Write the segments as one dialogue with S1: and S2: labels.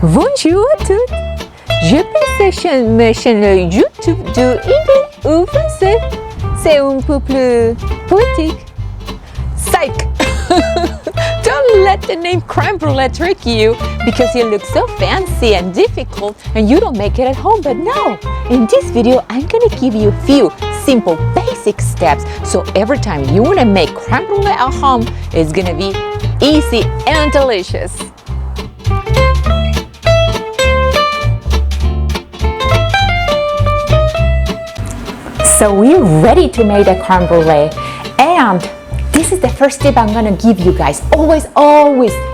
S1: Bonjour à toutes. Je pense que ma chaîne YouTube de anglais ou français, c'est un peu plus poétique. Psych! Don't let the name Crème Brûlée trick you because it looks so fancy and difficult and you don't make it at home. But no, in this video, I'm gonna give you a few simple basic steps so every time you wanna make Crème Brûlée at home, it's gonna be easy and delicious. So we're ready to make the crème brûlée, and this is the first tip I'm gonna give you guys. Always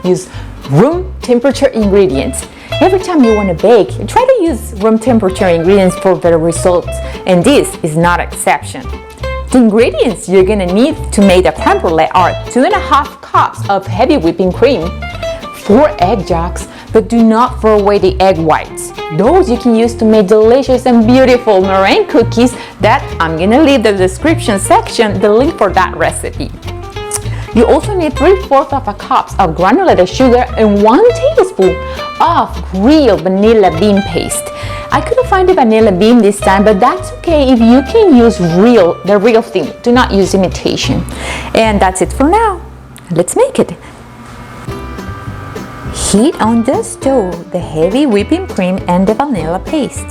S1: use room temperature ingredients. Every time you want to bake, try to use room temperature ingredients for better results, and this is not an exception. The ingredients you're gonna need to make the crème brûlée are 2.5 cups of heavy whipping cream, 4 egg yolks, but do not throw away the egg whites. Those you can use to make delicious and beautiful meringue cookies that I'm gonna leave the description section the link for that recipe. You also need 3/4 of a cup of granulated sugar and 1 tablespoon of real vanilla bean paste. I couldn't find the vanilla bean this time, but that's okay if you can use the real thing. Do not use imitation. And that's it for now. Let's make it. Heat on the stove the heavy whipping cream and the vanilla paste.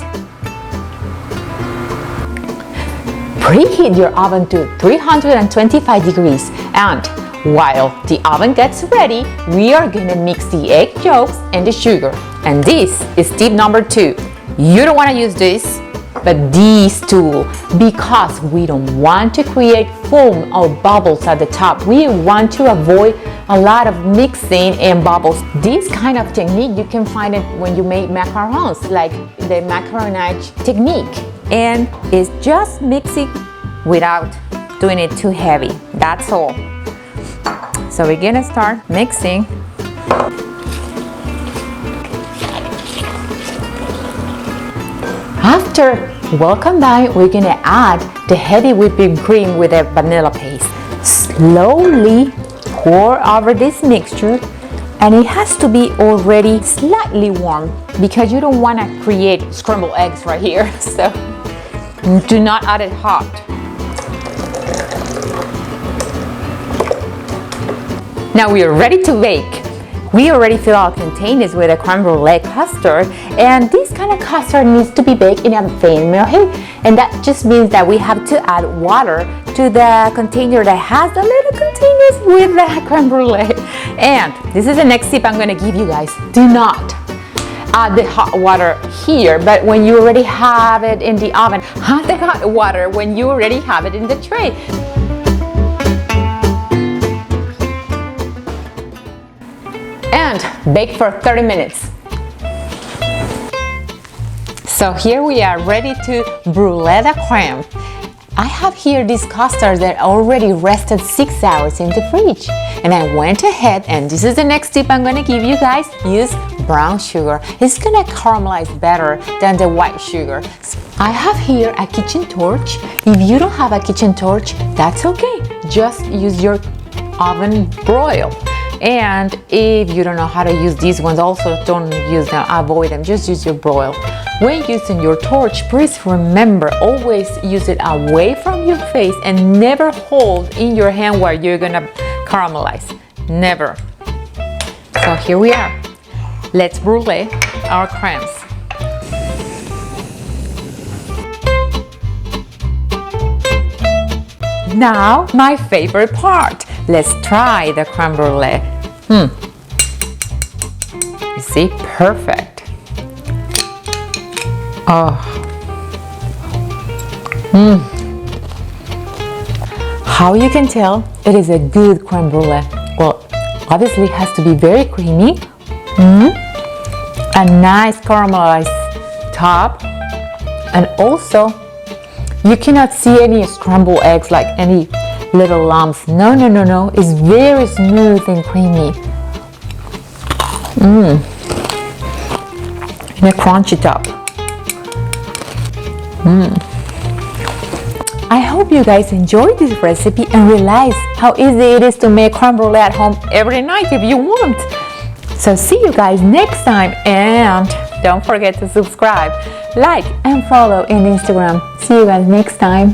S1: Preheat your oven to 325 degrees, and while the oven gets ready, we are gonna mix the egg yolks and the sugar. And this is tip number 2. You don't want to use this, but these two, because we don't want to create foam or bubbles at the top. We want to avoid a lot of mixing and bubbles. This kind of technique, you can find it when you make macarons, like the macaronage technique. And it's just mixing without doing it too heavy. That's all. So we're gonna start mixing. After well combined, we're gonna add the heavy whipping cream with the vanilla paste. Slowly pour over this mixture, and it has to be already slightly warm because you don't want to create scrambled eggs right here. So do not add it hot. Now we are ready to bake. We already fill our containers with a crème brûlée custard, and this kind of custard needs to be baked in a bain-marie, and that just means that we have to add water to the container that has the little containers with the crème brûlée. And this is the next tip I'm gonna give you guys. Do not add the hot water here, but when you already have it in the oven, add the hot water when you already have it in the tray. And bake for 30 minutes. So here we are ready to brûler the crème. I have here these custards that already rested 6 hours in the fridge. And I went ahead, and this is the next tip I'm gonna give you guys. Use brown sugar. It's gonna caramelize better than the white sugar. I have here a kitchen torch. If you don't have a kitchen torch, that's okay. Just use your oven broil. And if you don't know how to use these ones, also don't use them, avoid them, just use your broil. When using your torch, please remember, always use it away from your face and never hold in your hand while you're gonna caramelize. Never. So here we are. Let's brûler our crèmes. Now, my favorite part. Let's try the crème brûlée. You see, perfect. Oh. How you can tell it is a good crème brûlée? Well, obviously it has to be very creamy. A nice caramelized top, and also you cannot see any scrambled eggs, like any little lumps. No. It's very smooth and creamy. And a crunchy top. I hope you guys enjoyed this recipe and realize how easy it is to make crème brûlée at home every night if you want. So see you guys next time, and don't forget to subscribe, like, and follow in Instagram. See you guys next time.